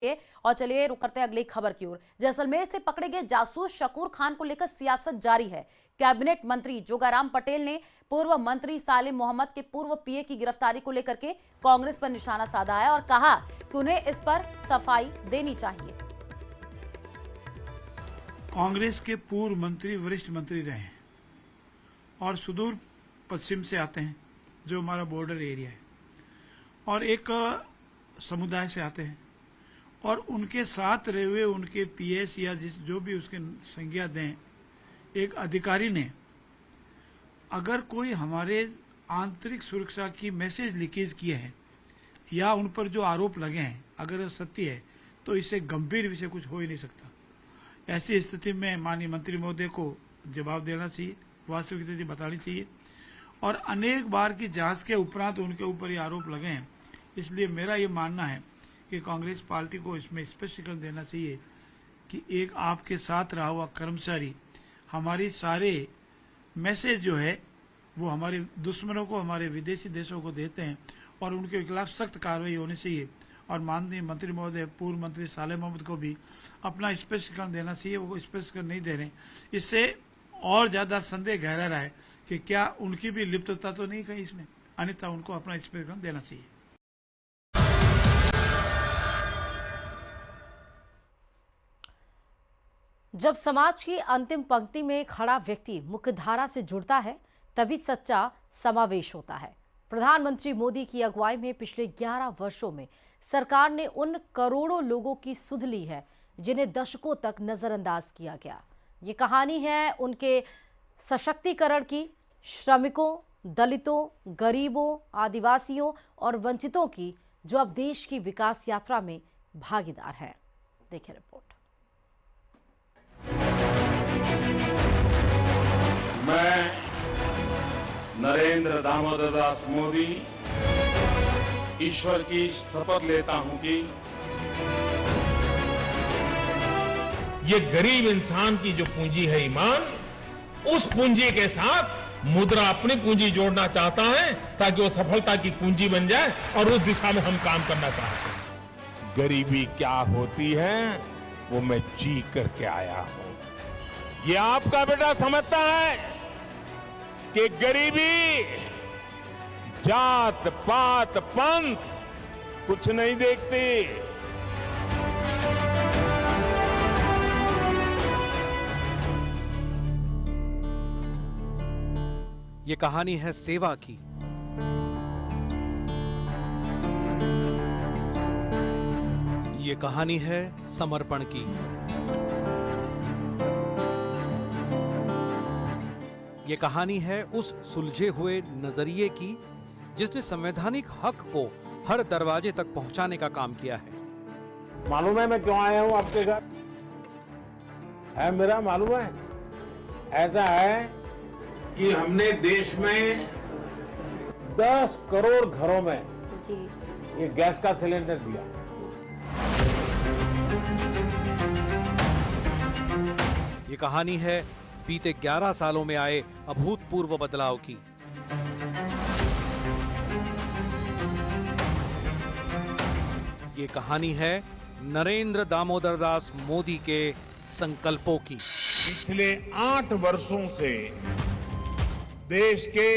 और चलिए रुक करते हैं अगली खबर की ओर। जैसलमेर से पकड़े गए जासूस शकूर खान को लेकर सियासत जारी है। कैबिनेट मंत्री जोगाराम पटेल ने पूर्व मंत्री सालिम मोहम्मद के पूर्व पीए की गिरफ्तारी को लेकर के कांग्रेस पर निशाना साधा है और कहा कि उन्हें इस पर सफाई देनी चाहिए। कांग्रेस के पूर्व मंत्री वरिष्ठ मंत्री रहे और सुदूर पश्चिम से आते हैं, जो हमारा बॉर्डर एरिया है, और एक समुदाय से आते हैं, और उनके साथ रहे हुए उनके पीएस या जो भी उसके संज्ञा दें, एक अधिकारी ने अगर कोई हमारे आंतरिक सुरक्षा की मैसेज लीकेज किए हैं या उन पर जो आरोप लगे हैं अगर सत्य है तो इससे गंभीर विषय कुछ हो ही नहीं सकता। ऐसी स्थिति में माननीय मंत्री महोदय को जवाब देना चाहिए, वास्तविक स्थिति बतानी चाहिए, और अनेक बार की जांच के उपरांत उनके ऊपर ये आरोप लगे हैं। इसलिए मेरा ये मानना है कि कांग्रेस पार्टी को इसमें स्पष्टीकरण देना चाहिए कि एक आपके साथ रहा हुआ कर्मचारी हमारी सारे मैसेज जो है वो हमारे दुश्मनों को, हमारे विदेशी देशों को देते हैं और उनके खिलाफ सख्त कार्रवाई होनी चाहिए। और माननीय मंत्री महोदय पूर्व मंत्री सालिम मोहम्मद को भी अपना स्पष्टीकरण देना चाहिए, वो स्पष्टीकरण नहीं दे रहे। इससे और ज्यादा संदेह गहरा रहा है कि क्या उनकी भी लिप्तता तो नहीं कहीं इसमें, अन्यथा उनको अपना स्पष्टीकरण देना चाहिए। जब समाज की अंतिम पंक्ति में खड़ा व्यक्ति मुख्यधारा से जुड़ता है तभी सच्चा समावेश होता है। प्रधानमंत्री मोदी की अगुवाई में पिछले 11 वर्षों में सरकार ने उन करोड़ों लोगों की सुध ली है जिन्हें दशकों तक नजरअंदाज किया गया। ये कहानी है उनके सशक्तिकरण की, श्रमिकों, दलितों, गरीबों, आदिवासियों और वंचितों की, जो अब देश की विकास यात्रा में भागीदार हैं। देखिए रिपोर्ट। मैं नरेंद्र दामोदर दास मोदी ईश्वर की शपथ लेता हूं कि ये गरीब इंसान की जो पूंजी है ईमान, उस पूंजी के साथ मुद्रा अपनी पूंजी जोड़ना चाहता है ताकि वो सफलता की पूंजी बन जाए, और उस दिशा में हम काम करना चाहते हैं। गरीबी क्या होती है वो मैं जी करके आया हूं। ये आपका बेटा समझता है कि गरीबी जात पात पंथ कुछ नहीं देखती। ये कहानी है सेवा की। ये कहानी है समर्पण की। ये कहानी है उस सुलझे हुए नजरिए की जिसने संवैधानिक हक को हर दरवाजे तक पहुंचाने का काम किया है। मालूम है मैं क्यों आया हूं आपके घर? है मेरा मालूम है? ऐसा है कि हमने देश में 10 करोड़ घरों में ये गैस का सिलेंडर दिया। ये कहानी है बीते 11 सालों में आए अभूतपूर्व बदलाव की। ये कहानी है नरेंद्र दामोदर दास मोदी के संकल्पों की। पिछले 8 वर्षों से देश के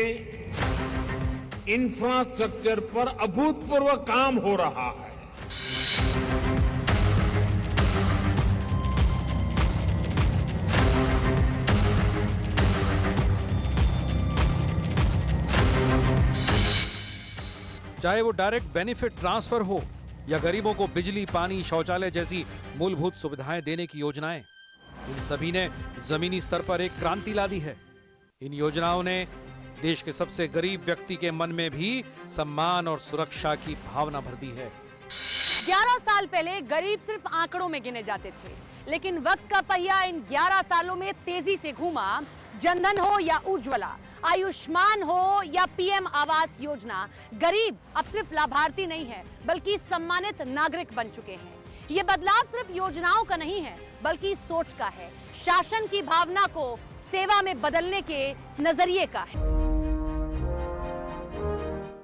इंफ्रास्ट्रक्चर पर अभूतपूर्व काम हो रहा है। चाहे वो डायरेक्ट बेनिफिट ट्रांसफर हो या गरीबों को बिजली, पानी, शौचालय जैसी मूलभूत सुविधाएं देने की योजनाएं, इन सभी ने जमीनी स्तर पर एक क्रांति ला दी है। इन योजनाओं ने देश के सबसे गरीब व्यक्ति के मन में भी सम्मान और सुरक्षा की भावना भर दी है। 11 साल पहले गरीब सिर्फ आंकड़ों में गिने जाते थे, लेकिन वक्त का पहिया इन 11 सालों में तेजी से घूमा। जनधन हो या उज्ज्वला, आयुष्मान हो या पीएम आवास योजना, गरीब अब सिर्फ लाभार्थी नहीं है बल्कि सम्मानित नागरिक बन चुके हैं। ये बदलाव सिर्फ योजनाओं का नहीं है बल्कि सोच का है, शासन की भावना को सेवा में बदलने के नजरिए का है।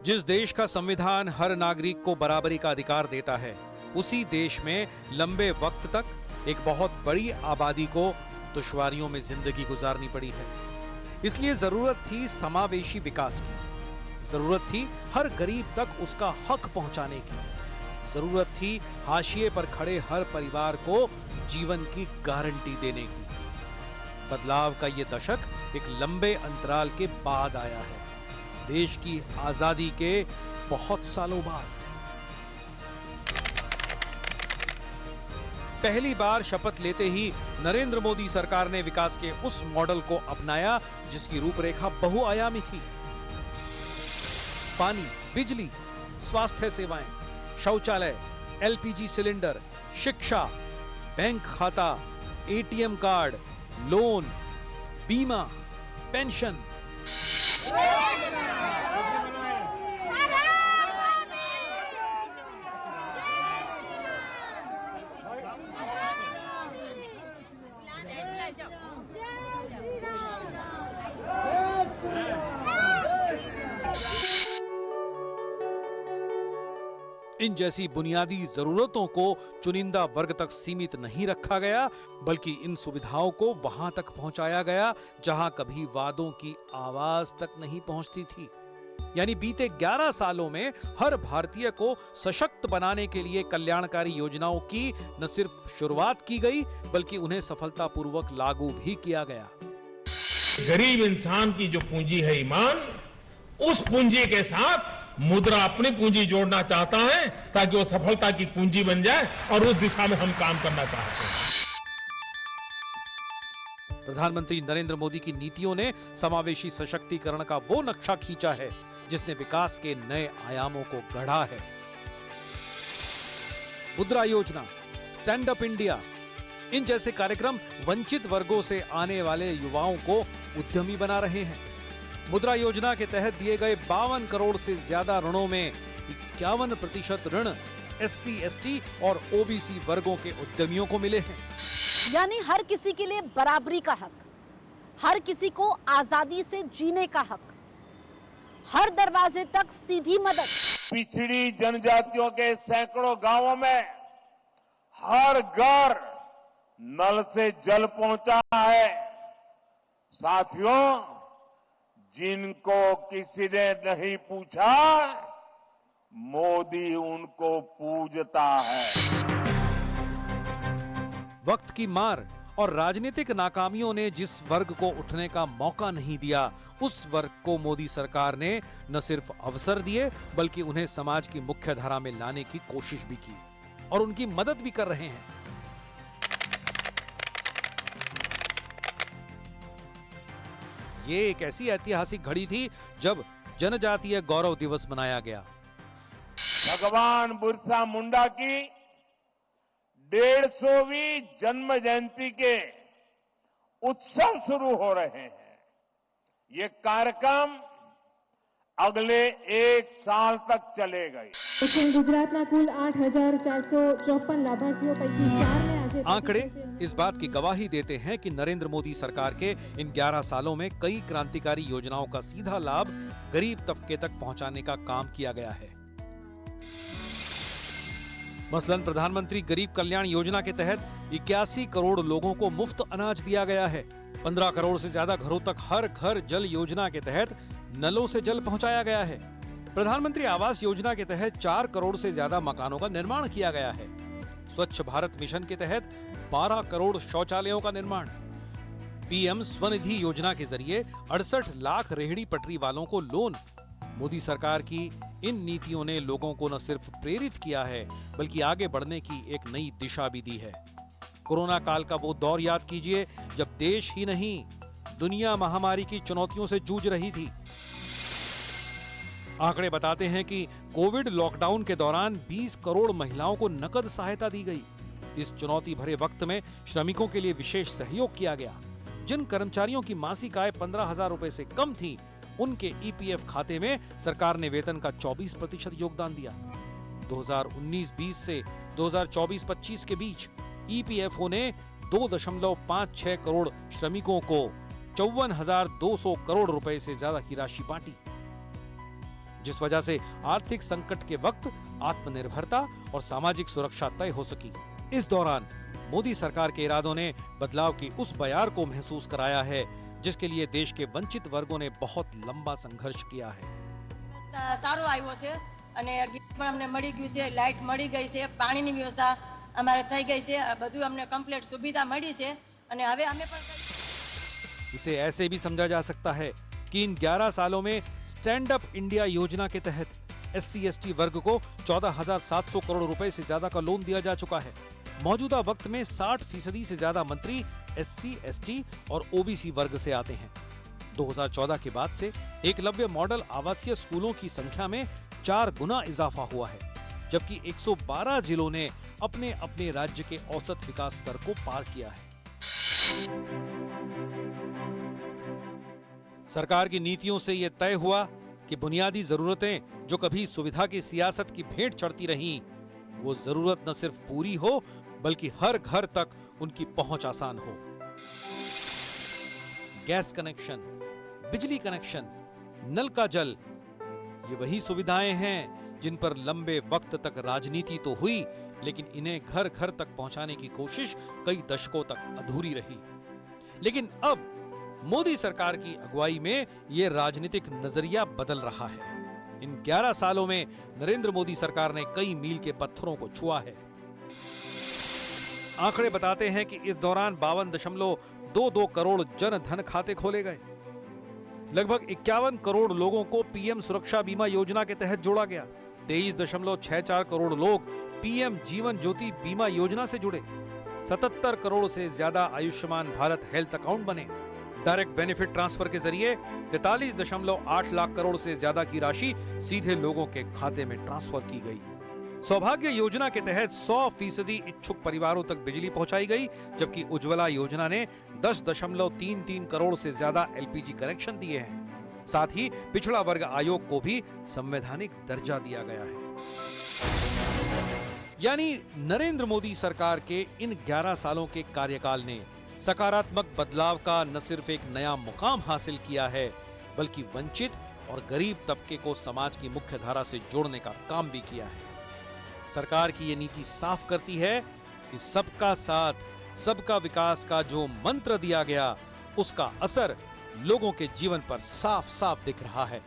जिस देश का संविधान हर नागरिक को बराबरी का अधिकार देता है, उसी देश में लंबे वक्त तक एक बहुत बड़ी आबादी को दुश्वारियों में जिंदगी गुजारनी पड़ी है। इसलिए जरूरत थी समावेशी विकास की, जरूरत थी हर गरीब तक उसका हक पहुंचाने की, जरूरत थी हाशिए पर खड़े हर परिवार को जीवन की गारंटी देने की। बदलाव का ये दशक एक लंबे अंतराल के बाद आया है, देश की आजादी के बहुत सालों बाद। पहली बार शपथ लेते ही नरेंद्र मोदी सरकार ने विकास के उस मॉडल को अपनाया जिसकी रूपरेखा बहुआयामी थी। पानी, बिजली, स्वास्थ्य सेवाएं, शौचालय, एलपीजी सिलेंडर, शिक्षा, बैंक खाता, एटीएम कार्ड, लोन, बीमा, पेंशन। इन जैसी बुनियादी जरूरतों को चुनिंदा वर्ग तक सीमित नहीं रखा गया, बल्कि इन सुविधाओं को वहां तक पहुंचाया गया जहां कभी वादों की आवाज तक नहीं पहुंचती थी। यानी बीते 11 सालों में हर भारतीय को सशक्त बनाने के लिए कल्याणकारी योजनाओं की न सिर्फ शुरुआत की गई, बल्कि उन्हें सफलतापूर्वक लागू भी किया गया। गरीब इंसान की जो पूंजी है ईमान, उस पूंजी के साथ मुद्रा अपनी पूंजी जोड़ना चाहता है ताकि वो सफलता की पूंजी बन जाए, और उस दिशा में हम काम करना चाहते हैं। प्रधानमंत्री नरेंद्र मोदी की नीतियों ने समावेशी सशक्तिकरण का वो नक्शा खींचा है जिसने विकास के नए आयामों को गढ़ा है। मुद्रा योजना, स्टैंड अप इंडिया, इन जैसे कार्यक्रम वंचित वर्गों से आने वाले युवाओं को उद्यमी बना रहे हैं। मुद्रा योजना के तहत दिए गए 52 करोड़ से ज्यादा ऋणों में 51% ऋण SC, ST और OBC वर्गों के उद्यमियों को मिले हैं। यानी हर किसी के लिए बराबरी का हक, हर किसी को आजादी से जीने का हक, हर दरवाजे तक सीधी मदद। पिछड़ी जनजातियों के सैकड़ों गांवों में हर घर नल से जल पहुंचा है। साथियों, जिनको किसी ने नहीं पूछा, मोदी उनको पूजता है। वक्त की मार और राजनीतिक नाकामियों ने जिस वर्ग को उठने का मौका नहीं दिया, उस वर्ग को मोदी सरकार ने न सिर्फ अवसर दिए, बल्कि उन्हें समाज की मुख्य धारा में लाने की कोशिश भी की और उनकी मदद भी कर रहे हैं। ये एक ऐसी ऐतिहासिक घड़ी थी जब जनजातीय गौरव दिवस मनाया गया। भगवान बिरसा मुंडा की 150वीं जन्म जयंती के उत्सव शुरू हो रहे हैं। ये कार्यक्रम अगले 1 साल तक चलेगा। गुजरातना कुल 8,454 लाभार्थियों पैकी 4 ने आज आंकड़े इस बात की गवाही देते हैं कि नरेंद्र मोदी सरकार के इन 11 सालों में कई क्रांतिकारी योजनाओं का सीधा लाभ गरीब तबके तक पहुंचाने का काम किया गया है। मसलन प्रधानमंत्री गरीब कल्याण योजना के तहत 81 करोड़ लोगों को मुफ्त अनाज दिया गया है। 15 करोड़ से ज्यादा घरों तक हर घर जल योजना के तहत नलों से जल पहुंचाया गया है। प्रधानमंत्री आवास योजना के तहत 4 करोड़ से ज्यादा मकानों का निर्माण किया गया है। स्वच्छ भारत मिशन के तहत 12 करोड़ शौचालयों का निर्माण। पीएम स्वनिधि योजना के जरिए 68 लाख रेहड़ी पटरी वालों को लोन। मोदी सरकार की इन नीतियों ने लोगों को न सिर्फ प्रेरित किया है, बल्कि आगे बढ़ने की एक नई दिशा भी दी है। कोरोना काल का वो दौर याद कीजिए जब देश ही नहीं, दुनिया महामारी की चुनौतियों से जूझ रही थी। आंकड़े बताते हैं कि कोविड लॉकडाउन के दौरान 20 करोड़ महिलाओं को नकद सहायता दी गई। इस चुनौती भरे वक्त में श्रमिकों के लिए विशेष सहयोग किया गया। जिन कर्मचारियों की मासिक आय 15,000 रुपए से कम थी, उनके EPF खाते में सरकार ने वेतन का 24% योगदान दिया। 2019-20 से 2024-25 के बीच EPFO ने 2.56 करोड़ श्रमिकों को 54,200 करोड़ रुपए से ज्यादा की राशि बांटी। जिस वजह से आर्थिक संकट के वक्त आत्मनिर्भरता और सामाजिक सुरक्षा तय हो सकी। इस दौरान मोदी सरकार के इरादों ने बदलाव की उस बयार को महसूस कराया है जिसके लिए देश के वंचित वर्गों ने बहुत लंबा संघर्ष किया है। સારું આવ્યો છે અને ગેસ પણ અમને મળી ગયું છે, લાઇટ મળી ગઈ છે, પાણીની વ્યવસ્થા અમારે થઈ ગઈ છે, બધું અમને કમ્પ્લીટ સુવિધા મળી છે અને હવે અમે પણ इसे ऐसे भी समझा जा सकता है कि इन 11 सालों में स्टैंड अप इंडिया योजना के तहत SC/ST वर्ग को 14,700 करोड़ रुपए से ज्यादा का लोन दिया जा चुका है। मौजूदा वक्त में 60% से ज्यादा मंत्री SC/ST और OBC वर्ग से आते हैं। 2014 के बाद से एकलव्य मॉडल आवासीय स्कूलों की संख्या में 4 गुना इजाफा हुआ है, जबकि 112 जिलों ने अपने अपने राज्य के औसत विकास स्तर को पार किया है। सरकार की नीतियों से यह तय हुआ कि बुनियादी जरूरतें जो कभी सुविधा की सियासत की भेंट चढ़ती रहीं, वो जरूरत न सिर्फ पूरी हो बल्कि हर घर तक उनकी पहुंच आसान हो। गैस कनेक्शन, बिजली कनेक्शन, नल का जल, ये वही सुविधाएं हैं जिन पर लंबे वक्त तक राजनीति तो हुई, लेकिन इन्हें घर घर तक पहुंचाने की कोशिश कई दशकों तक अधूरी रही। लेकिन अब मोदी सरकार की अगुवाई में ये राजनीतिक नजरिया बदल रहा है। इन 11 सालों में नरेंद्र मोदी सरकार ने कई मील के पत्थरों को छुआ है। आंकड़े बताते हैं कि इस दौरान 52.22 करोड़ जन धन खाते खोले गए। लगभग 51 करोड़ लोगों को पीएम सुरक्षा बीमा योजना के तहत जोड़ा गया। 23.64 करोड़ लोग पीएम जीवन ज्योति बीमा योजना से जुड़े। 77 करोड़ से ज्यादा आयुष्मान भारत हेल्थ अकाउंट बने। डायरेक्ट बेनिफिट ट्रांसफर के जरिए 43.8 लाख करोड़ से ज्यादा की राशि सीधे लोगों के खाते में ट्रांसफर की गई। सौभाग्य योजना के तहत 100% इच्छुक परिवारों तक बिजली पहुंचाई गई, जबकि उज्ज्वला योजना ने 10.33 करोड़ से ज्यादा LPG कनेक्शन दिए हैं। साथ ही पिछड़ा वर्ग आयोग को भी संवैधानिक दर्जा दिया गया है। यानी नरेंद्र मोदी सरकार के इन 11 सालों के कार्यकाल ने सकारात्मक बदलाव का न सिर्फ एक नया मुकाम हासिल किया है, बल्कि वंचित और गरीब तबके को समाज की मुख्य धारा से जोड़ने का काम भी किया है। सरकार की ये नीति साफ करती है कि सबका साथ, सबका विकास का जो मंत्र दिया गया, उसका असर लोगों के जीवन पर साफ साफ दिख रहा है।